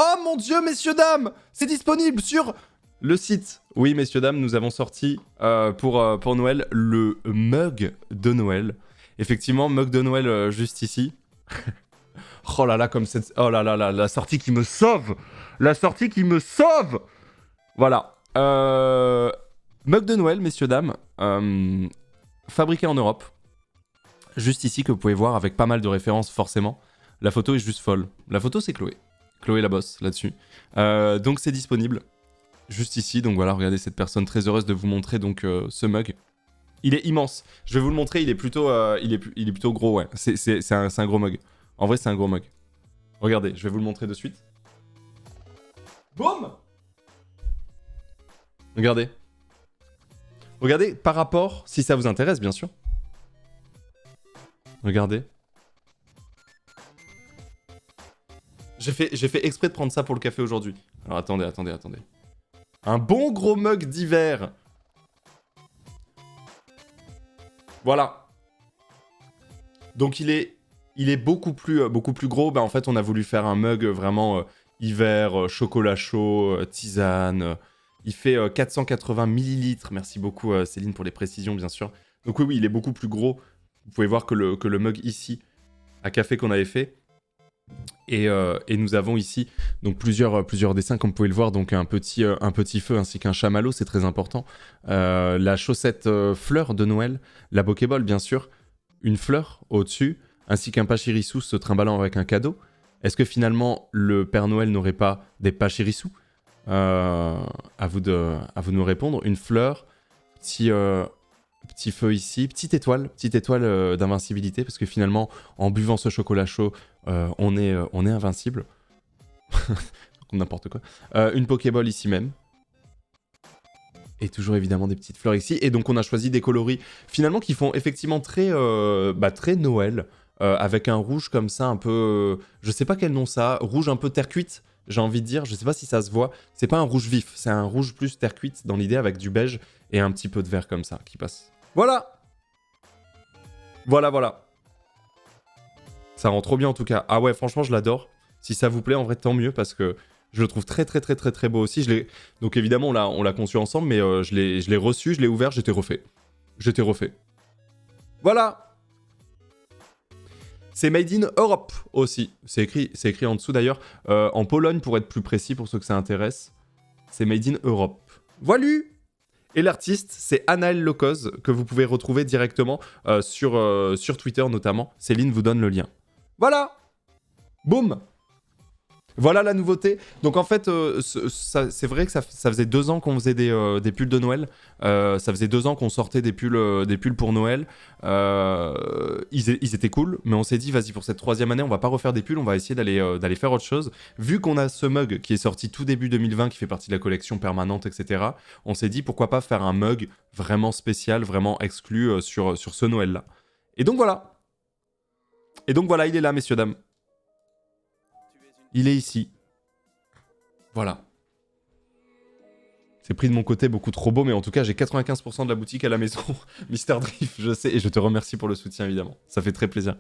Oh mon dieu, messieurs, dames, c'est disponible sur le site. Oui, messieurs, dames, nous avons sorti pour Noël le mug de Noël. Effectivement, mug de Noël juste ici. Oh là là, comme cette... Oh là là là, la sortie qui me sauve. La sortie qui me sauve. Voilà. Mug de Noël, messieurs, dames. Fabriqué en Europe. Juste ici, que vous pouvez voir avec pas mal de références, forcément. La photo est juste folle. La photo, c'est Chloé. Chloé la bosse, là-dessus. Donc, c'est disponible. Juste ici. Donc, voilà, regardez cette personne très heureuse de vous montrer donc ce mug. Il est immense. Je vais vous le montrer, il est plutôt gros, ouais. C'est un gros mug. En vrai, c'est un gros mug. Regardez, je vais vous le montrer de suite. Boum! Regardez. Regardez par rapport, si ça vous intéresse, bien sûr. Regardez. J'ai fait exprès de prendre ça pour le café aujourd'hui. Alors attendez. Un bon gros mug d'hiver. Voilà. Donc il est beaucoup plus gros. Bah, en fait, on a voulu faire un mug vraiment hiver, chocolat chaud, tisane. Il fait 480 millilitres. Merci beaucoup Céline pour les précisions, bien sûr. Donc oui, il est beaucoup plus gros. Vous pouvez voir que le mug ici, à café qu'on avait fait. Et nous avons ici donc plusieurs dessins, comme vous pouvez le voir. Donc un petit feu ainsi qu'un chamallow, c'est très important. La chaussette fleur de Noël. La Pokéball, bien sûr. Une fleur au-dessus, ainsi qu'un pachyrissou se trimballant avec un cadeau. Est-ce que finalement le Père Noël n'aurait pas des pachyrissous à vous de me répondre. Une fleur, petit feu ici, petite étoile d'invincibilité, parce que finalement, en buvant ce chocolat chaud, on est invincible. N'importe quoi. Une Pokéball ici même. Et toujours évidemment des petites fleurs ici. Et donc on a choisi des coloris finalement qui font effectivement très Noël. Avec un rouge comme ça un peu... je sais pas quel nom ça a. Rouge un peu terre cuite, j'ai envie de dire. Je sais pas si ça se voit. C'est pas un rouge vif. C'est un rouge plus terre cuite dans l'idée, avec du beige et un petit peu de vert comme ça qui passe. Voilà. Voilà. Ça rend trop bien en tout cas. Ah ouais, franchement je l'adore. Si ça vous plaît, en vrai tant mieux, parce que je le trouve très beau aussi. Donc évidemment, on l'a conçu ensemble, mais je l'ai reçu, je l'ai ouvert, j'étais refait. Voilà. C'est made in Europe aussi. C'est écrit en dessous d'ailleurs. En Pologne, pour être plus précis, pour ceux que ça intéresse. C'est made in Europe. Voilà. Et l'artiste, c'est Anaël Locoz, que vous pouvez retrouver directement sur Twitter notamment. Céline vous donne le lien. Voilà. Boum. Voilà la nouveauté. Donc en fait, c'est vrai que ça faisait 2 ans qu'on faisait des pulls de Noël. Ça faisait 2 ans qu'on sortait des pulls pour Noël. Ils étaient cool, mais on s'est dit, vas-y, pour cette 3e année, on va pas refaire des pulls, on va essayer d'aller faire autre chose. Vu qu'on a ce mug qui est sorti tout début 2020, qui fait partie de la collection permanente, etc., on s'est dit, pourquoi pas faire un mug vraiment spécial, vraiment exclu sur ce Noël-là. Et donc voilà, il est là, messieurs, dames. Il est ici. Voilà. C'est pris de mon côté beaucoup trop beau, mais en tout cas, j'ai 95% de la boutique à la maison. Mister Drift, je sais, et je te remercie pour le soutien, évidemment. Ça fait très plaisir.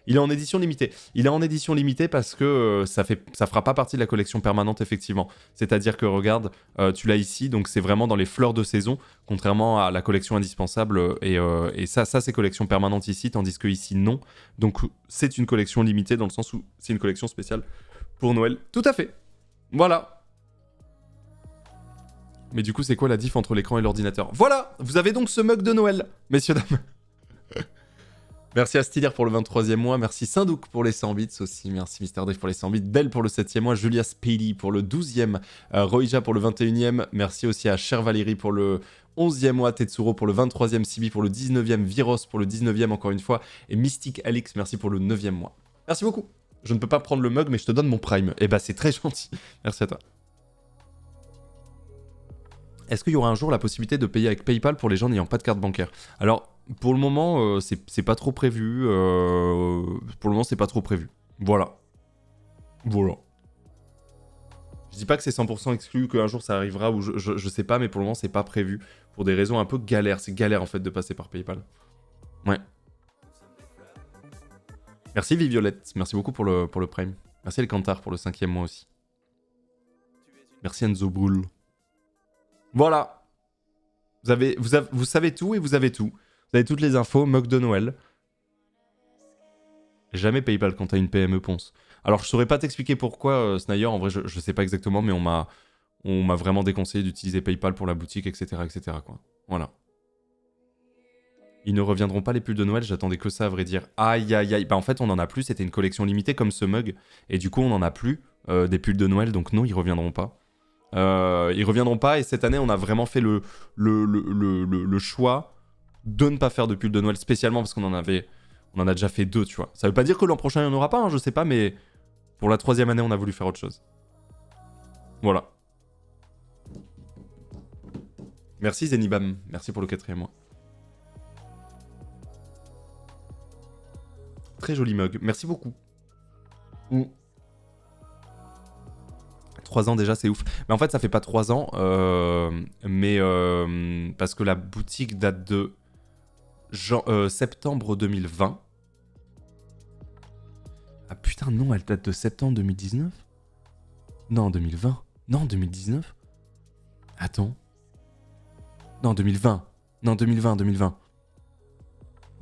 Il est en édition limitée. Parce que ça fera pas partie de la collection permanente, effectivement. C'est-à-dire que, regarde, tu l'as ici, donc c'est vraiment dans les fleurs de saison, contrairement à la collection indispensable. Et ça, c'est collection permanente ici, tandis que ici, non. Donc, c'est une collection limitée dans le sens où c'est une collection spéciale pour Noël. Tout à fait. Voilà. Mais du coup, c'est quoi la diff entre l'écran et l'ordinateur? Voilà. Vous avez donc ce mug de Noël, messieurs, dames. Merci à Stiller pour le 23e mois. Merci Syndouk pour les 100 bits aussi. Merci Mister Drift pour les 100 bits. Belle pour le 7e mois. Julia Speedy pour le 12e. Roija pour le 21e. Merci aussi à Cher Valérie pour le 11e mois. Tetsuro pour le 23e. Sibi pour le 19e. Viros pour le 19e encore une fois. Et Mystique Alix, merci pour le 9e mois. Merci beaucoup. Je ne peux pas prendre le mug, mais je te donne mon prime. Et bah c'est très gentil. Merci à toi. Est-ce qu'il y aura un jour la possibilité de payer avec PayPal pour les gens n'ayant pas de carte bancaire? Alors, pour le moment, c'est pas trop prévu. Voilà. Je dis pas que c'est 100% exclu, qu'un jour ça arrivera, ou je sais pas, mais pour le moment, c'est pas prévu. Pour des raisons un peu galères. C'est galère, en fait, de passer par PayPal. Ouais. Merci Viviolette. Merci beaucoup pour le prime. Merci El Cantar pour le 5e mois aussi. Merci Enzo Bull. Voilà. Vous savez tout et vous avez tout. Vous avez toutes les infos, mug de Noël. Jamais PayPal quand t'as une PME ponce. Alors je saurais pas t'expliquer pourquoi, Snyder, en vrai je sais pas exactement, mais on m'a vraiment déconseillé d'utiliser PayPal pour la boutique, etc. etc. quoi. Voilà. Ils ne reviendront pas les pulls de Noël, j'attendais que ça à vrai dire. Aïe aïe aïe. Bah en fait on en a plus, c'était une collection limitée comme ce mug. Et du coup on en a plus des pulls de Noël, donc non ils reviendront pas. Ils reviendront pas et cette année on a vraiment fait le choix de ne pas faire de pulls de Noël spécialement parce qu'on en a déjà fait 2 tu vois. Ça veut pas dire que l'an prochain il n'y en aura pas, hein, je sais pas, mais pour la 3e année on a voulu faire autre chose. Voilà. Merci Zenibam, merci pour le 4e mois. Très joli mug, merci beaucoup. 3 ans déjà, c'est ouf. Mais en fait, ça fait pas 3 ans, mais parce que la boutique date de septembre 2020. Ah putain, non, elle date de septembre 2019 ? Non, 2020. Non, 2019 ? Attends. Non, 2020. Non, 2020.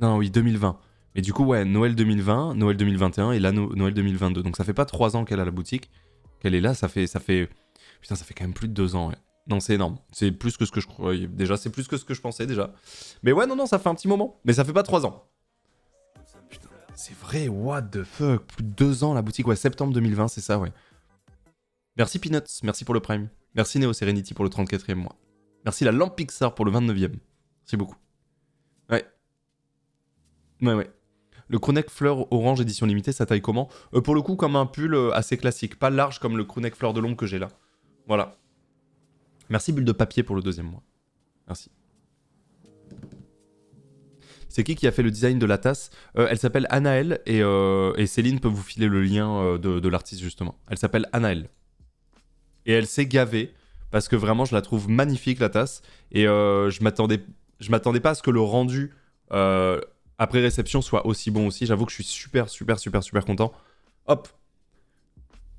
Non, oui, 2020. Mais du coup, ouais, Noël 2020, Noël 2021 et là, Noël 2022. Donc ça fait pas 3 ans qu'elle a la boutique, qu'elle est là, ça fait... Putain, ça fait quand même plus de 2 ans, ouais. Non, c'est énorme. C'est plus que ce que je croyais. Déjà, c'est plus que ce que je pensais, déjà. Mais ouais, non, ça fait un petit moment. Mais ça fait pas 3 ans. Putain, c'est vrai, what the fuck. Plus de 2 ans, la boutique. Ouais, septembre 2020, c'est ça, ouais. Merci Peanuts, merci pour le Prime. Merci Neo Serenity pour le 34e mois. Merci la lampe Pixar pour le 29e. Merci beaucoup. Ouais. Ouais. Le crewneck fleur orange édition limitée, ça taille comment ? Pour le coup, comme un pull assez classique. Pas large comme le crewneck fleur de l'ombre que j'ai là. Voilà. Merci Bulle de Papier pour le 2e mois. Merci. C'est qui a fait le design de la tasse ? Elle s'appelle Anaël et Céline peut vous filer le lien de l'artiste justement. Elle s'appelle Anaël. Et elle s'est gavée parce que vraiment je la trouve magnifique la tasse. Et je m'attendais pas à ce que le rendu après réception soit aussi bon aussi. J'avoue que je suis super content. Hop.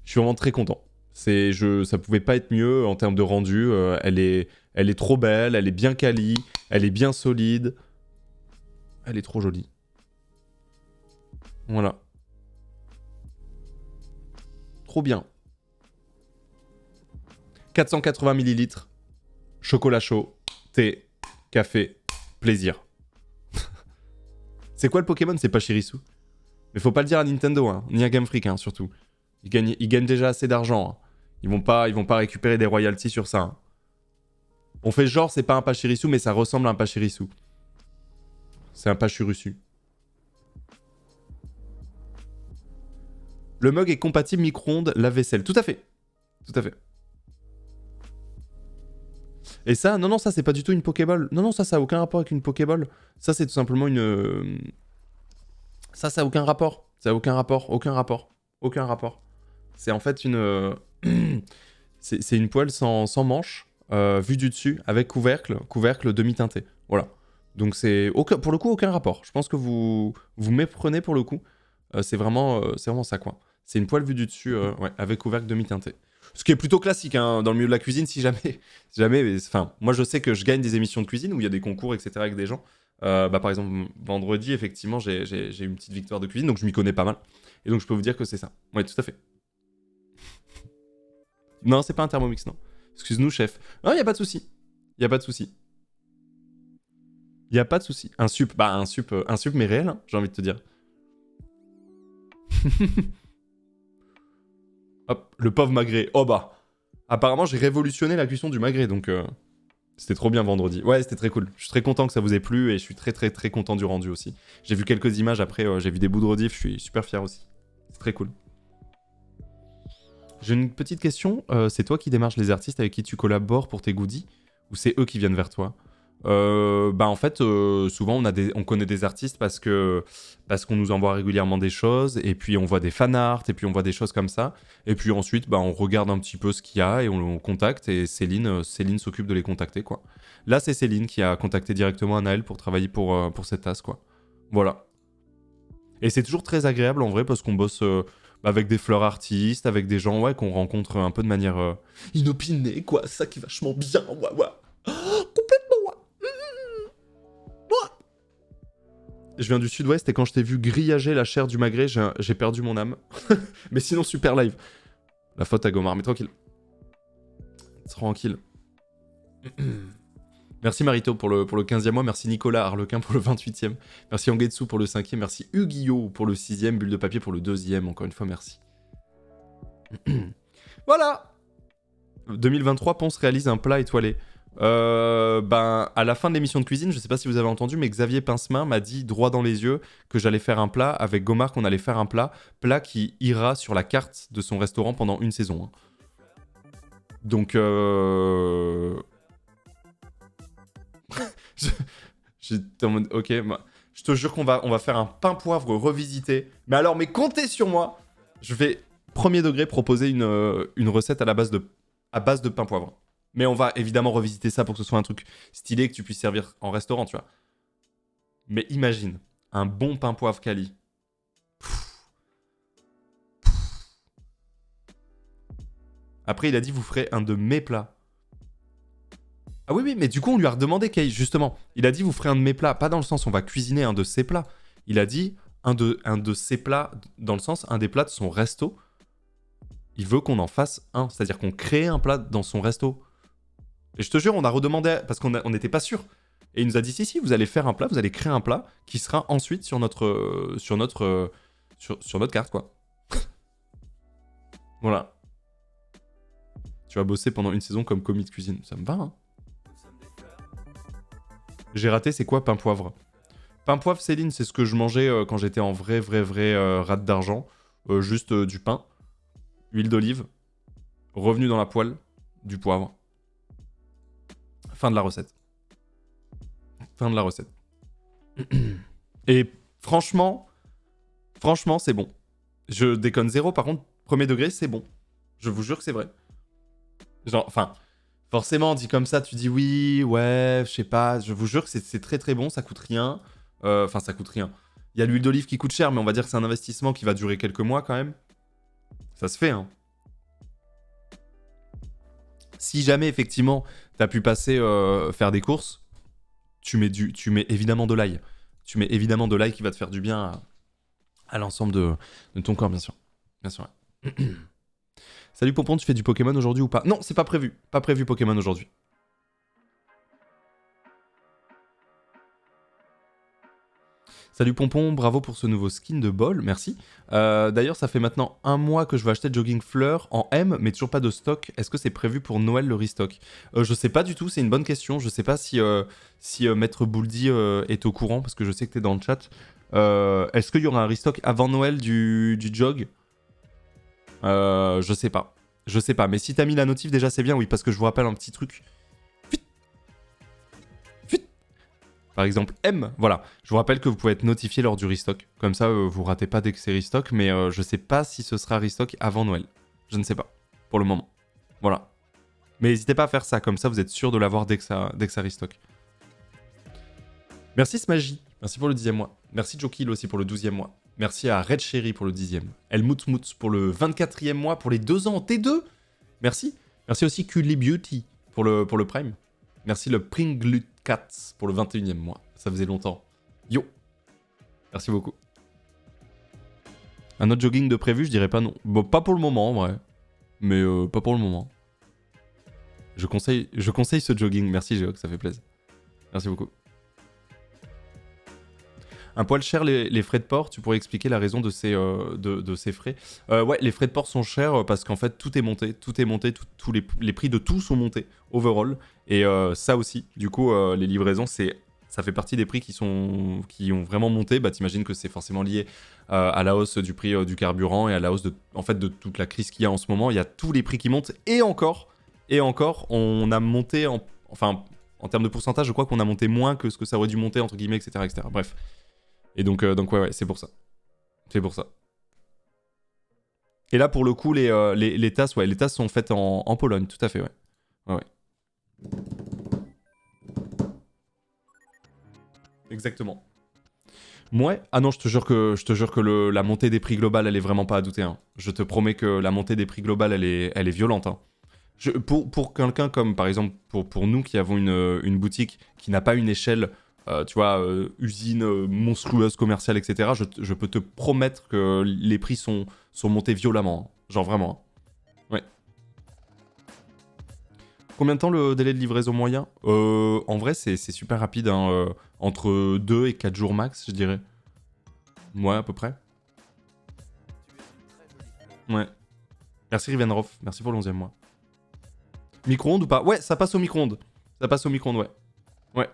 Je suis vraiment très content. Ça pouvait pas être mieux en termes de rendu. Elle est trop belle, elle est bien quali, elle est bien solide. Elle est trop jolie. Voilà. Trop bien. 480 ml. Chocolat chaud. Thé. Café. Plaisir. C'est quoi le Pokémon ? C'est pas Chirisu. Mais faut pas le dire à Nintendo, hein, ni à Game Freak, hein, surtout. Ils gagnent déjà assez d'argent. Hein. Ils vont pas récupérer des royalties sur ça. Hein. On fait genre, c'est pas un Pachirisu, mais ça ressemble à un Pachirisu. C'est un Pachirusu. Le mug est compatible micro-ondes, lave-vaisselle. Tout à fait. Et ça, non, ça, c'est pas du tout une Pokéball. Non, ça a aucun rapport avec une Pokéball. Ça, c'est tout simplement une... Ça a aucun rapport. Aucun rapport. C'est en fait une... c'est une poêle sans manche, vue du dessus, avec couvercle demi-teinté. Voilà. Donc c'est pour le coup aucun rapport. Je pense que vous méprenez pour le coup. C'est vraiment ça quoi. C'est une poêle vue du dessus, ouais, avec couvercle demi-teinté. Ce qui est plutôt classique hein, dans le milieu de la cuisine, si jamais. Enfin, moi je sais que je gagne des émissions de cuisine où il y a des concours, etc. avec des gens. Par exemple, vendredi, effectivement, j'ai une petite victoire de cuisine, donc je m'y connais pas mal. Et donc je peux vous dire que c'est ça. Ouais, tout à fait. Non, c'est pas un Thermomix, non. Excuse-nous, chef. Non, y a pas de souci. Un sup, mais réel, hein, j'ai envie de te dire. Hop, le pauvre magret. Oh bah. Apparemment, j'ai révolutionné la cuisson du magret, donc c'était trop bien vendredi. Ouais, c'était très cool. Je suis très content que ça vous ait plu et je suis très content du rendu aussi. J'ai vu quelques images après, j'ai vu des bouts de rediff, je suis super fier aussi. C'est très cool. J'ai une petite question. C'est toi qui démarches les artistes avec qui tu collabores pour tes goodies ou c'est eux qui viennent vers toi ? En fait, souvent on connaît des artistes parce qu'on nous envoie régulièrement des choses et puis on voit des fan art et puis on voit des choses comme ça et puis ensuite on regarde un petit peu ce qu'il y a et on contacte et Céline s'occupe de les contacter quoi. Là c'est Céline qui a contacté directement Anaël pour travailler pour cette tasse quoi. Voilà. Et c'est toujours très agréable en vrai parce qu'on bosse avec des fleurs artistes, avec des gens ouais, qu'on rencontre un peu de manière inopinée, quoi. C'est ça qui est vachement bien, ouais, ouais. Oh, complètement, ouais. Ouais. Je viens du sud-ouest et quand je t'ai vu grillager la chair du magret, j'ai perdu mon âme. Mais sinon, super live. La faute à Gomar, mais tranquille. Tranquille. Merci Marito pour le 15e mois, merci Nicolas Harlequin pour le 28e, merci Angetsu pour le 5e, merci Huguillot pour le 6e, Bulle de papier pour le 2e, encore une fois merci. Voilà. 2023, Ponce réalise un plat étoilé. À la fin de l'émission de cuisine, je sais pas si vous avez entendu, mais Xavier Pincemain m'a dit droit dans les yeux que j'allais faire un plat, avec Gomar qu'on allait faire un plat qui ira sur la carte de son restaurant pendant une saison. Hein. Donc j'étais en mode, ok, je te jure qu'on va faire un pain poivre revisité. Mais alors, mais comptez sur moi. Je vais, premier degré, proposer une recette à base de pain poivre. Mais on va évidemment revisiter ça pour que ce soit un truc stylé que tu puisses servir en restaurant, tu vois. Mais imagine, un bon pain poivre Cali. Après, il a dit, vous ferez un de mes plats. Ah oui, mais du coup, on lui a redemandé, Kay, justement. Il a dit, vous ferez un de mes plats. Pas dans le sens, on va cuisiner un de ses plats. Il a dit, un de ses plats, dans le sens, un des plats de son resto. Il veut qu'on en fasse un. C'est-à-dire qu'on crée un plat dans son resto. Et je te jure, on a redemandé, parce qu'on n'était pas sûr. Et il nous a dit, si, vous allez faire un plat, vous allez créer un plat qui sera ensuite sur notre carte, quoi. Voilà. Tu vas bosser pendant une saison comme commis de cuisine. Ça me va, hein. J'ai raté, c'est quoi pain poivre? Pain poivre, Céline, c'est ce que je mangeais quand j'étais en vrai rate d'argent. Juste du pain, huile d'olive, revenu dans la poêle, du poivre. Fin de la recette. Fin de la recette. Et franchement, c'est bon. Je déconne zéro, par contre, premier degré, c'est bon. Je vous jure que c'est vrai. Genre, enfin, forcément, dit comme ça, tu dis oui, ouais, je sais pas. Je vous jure que c'est très très bon, ça coûte rien. Enfin, ça coûte rien. Il y a l'huile d'olive qui coûte cher, mais on va dire que c'est un investissement qui va durer quelques mois quand même. Ça se fait, hein. Si jamais, effectivement, t'as pu passer faire des courses, tu mets évidemment de l'ail. Tu mets évidemment de l'ail qui va te faire du bien à l'ensemble de ton corps, bien sûr. Bien sûr, ouais. Salut Pompon, tu fais du Pokémon aujourd'hui ou pas? Non, c'est pas prévu. Pas prévu Pokémon aujourd'hui. Salut Pompon, bravo pour ce nouveau skin de bol, merci. D'ailleurs, ça fait maintenant un mois que je vais acheter Jogging Fleur en M, mais toujours pas de stock. Est-ce que c'est prévu pour Noël le restock? Je sais pas du tout, c'est une bonne question. Je sais pas si Maître Bouldi est au courant, parce que je sais que t'es dans le chat. Est-ce qu'il y aura un restock avant Noël du jog? Je sais pas. Je sais pas, mais si t'as mis la notif déjà c'est bien, oui, parce que je vous rappelle un petit truc. Par exemple, M, voilà. Je vous rappelle que vous pouvez être notifié lors du restock. Comme ça, vous ratez pas dès que c'est restock, mais je sais pas si ce sera restock avant Noël. Je ne sais pas, pour le moment. Voilà. Mais n'hésitez pas à faire ça, comme ça vous êtes sûr de l'avoir dès que ça restock. Merci Smagie, merci pour le 10e mois. Merci Jokil aussi pour le 12e mois. Merci à Red Cherry pour le 10e. Elmoutmout pour le 24e mois, pour les 2 ans en T2. Merci. Merci aussi Cully Beauty pour le Prime. Merci le Pringlut Cats pour le 21e mois. Ça faisait longtemps. Yo. Merci beaucoup. Un autre jogging de prévu, je dirais pas non. Bon, pas pour le moment en vrai. Mais pas pour le moment. Je conseille ce jogging. Merci Géoc, ça fait plaisir. Merci beaucoup. Un poil cher les frais de port, tu pourrais expliquer la raison de ces frais. Ouais, les frais de port sont chers parce qu'en fait tout est monté, tous les prix de tout sont montés overall. Et ça aussi, du coup, les livraisons, ça fait partie des prix qui ont vraiment monté. Bah t'imagines que c'est forcément lié à la hausse du prix du carburant et à la hausse de toute la crise qu'il y a en ce moment. Il y a tous les prix qui montent et encore, on a monté en termes de pourcentage, je crois qu'on a monté moins que ce que ça aurait dû monter entre guillemets, etc., etc. Bref. Et donc ouais, c'est pour ça. C'est pour ça. Et là, pour le coup, les tasses, ouais, les tasses sont faites en Pologne, tout à fait, ouais. Ouais. Exactement. Ouais. Ah non, je te jure que la montée des prix globale, elle est vraiment pas à douter. Hein. Je te promets que la montée des prix globale, elle est violente. Hein. Pour quelqu'un comme, par exemple, pour nous qui avons une boutique qui n'a pas une échelle, tu vois, usine monstrueuse, commerciale, etc., je peux te promettre que les prix sont montés violemment. Hein. Genre vraiment. Hein. Ouais. Combien de temps le délai de livraison moyen En vrai, c'est super rapide. Hein, entre 2 et 4 jours max, je dirais. Ouais, à peu près. Ouais. Merci Rivenroff. Merci pour le 11e mois. Micro-ondes ou pas? Ouais, ça passe au micro-ondes. Ça passe au micro-ondes, ouais. Ouais.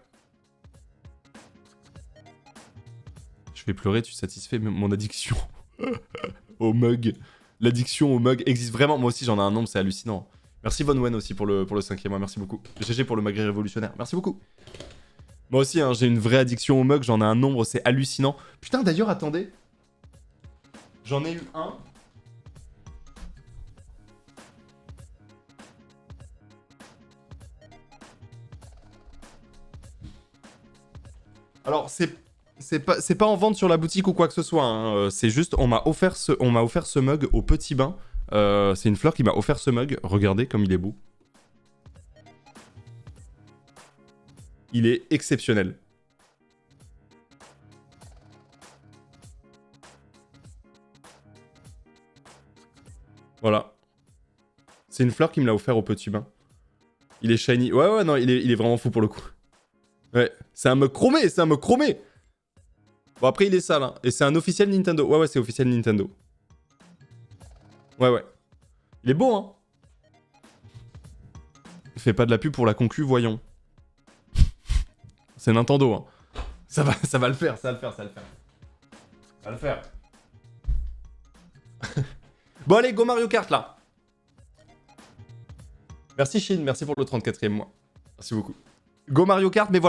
Je vais pleurer, tu satisfais mon addiction au mug. L'addiction au mug existe vraiment. Moi aussi, j'en ai un nombre, c'est hallucinant. Merci Von Wen aussi pour le 5e mois, merci beaucoup. GG pour le magret révolutionnaire, merci beaucoup. Moi aussi, hein, j'ai une vraie addiction au mug, j'en ai un nombre, c'est hallucinant. Putain, d'ailleurs, attendez. J'en ai eu un. Alors, c'est pas en vente sur la boutique ou quoi que ce soit. Hein. C'est juste, on m'a offert ce mug au Petit Bain. C'est une fleur qui m'a offert ce mug. Regardez comme il est beau. Il est exceptionnel. Voilà. C'est une fleur qui me l'a offert au Petit Bain. Il est shiny. Ouais, non, il est vraiment fou pour le coup. Ouais, c'est un mug chromé, c'est un mug chromé. Bon, après, il est sale, hein. Et c'est un officiel Nintendo. Ouais, c'est officiel Nintendo. Ouais. Il est beau, hein. Fais pas de la pub pour la concu, voyons. C'est Nintendo, hein. Ça va le faire, ça va le faire. Ça va le faire. Bon, allez, go Mario Kart, là. Merci, Shin. Merci pour le 34e mois. Merci beaucoup. Go Mario Kart, mais voilà.